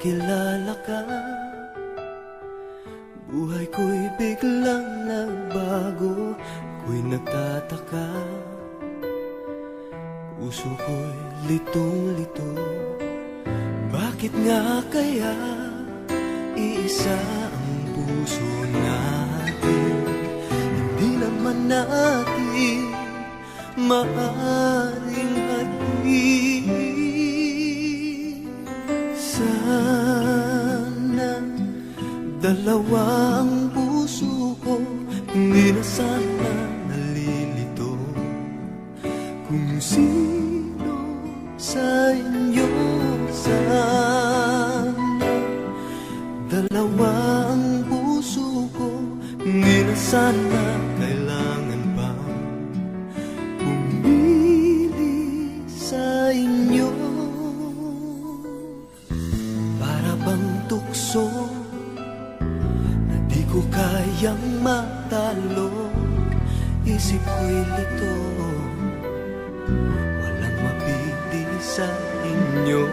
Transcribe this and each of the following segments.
nakilala ka, buhay ko'y biglang nagbago. Ako'y nagtataka, puso ko'y litong-lito. Bakit nga kaya iisa ang puso natin? Hindi naman natin maaring hadin. Sana dalawa ang puso ko, hindi na sana nalilito. Kung sino sa inyo sana dalawa ang puso ko, hindi na sana kailangan pa pumili sa inyo. Para bang tukso na di ko kayang matalo, isip ko'y lito, walang mapili sa inyo.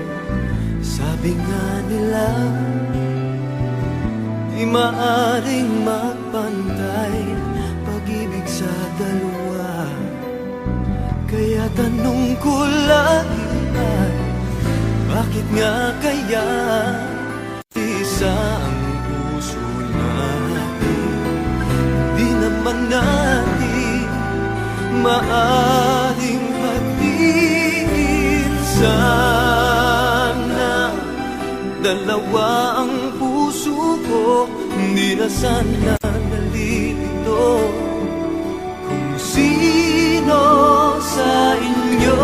Sabi nga nila, di maaring magpantay pag-ibig sa dalawa. Kaya tanong ko lagi ay, bakit nga kaya isa ang puso natin? Di naman natin maaring hadin. Sana dalawa ang puso ko, hindi na sana nalilito. Kung sino sa inyo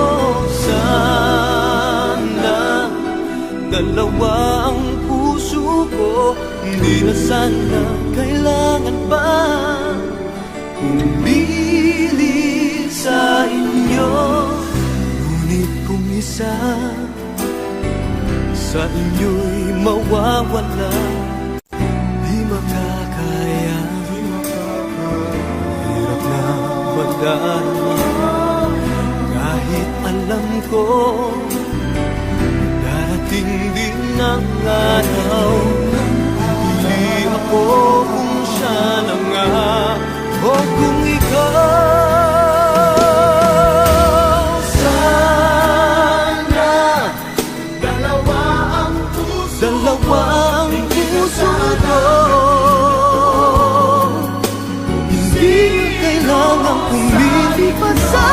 sana dalawa ang puso ko, hindi na sana kailangan pa pumili sa inyo. Ngunit kung isa sa inyo'y mawawala, di makakaya, hirap na magdarama. Kahit alam ko darating din ang araw, pipili ako kung siya na nga o kung ikaw. Dalawa ang puso ko, hindi kailangan pumili pa sa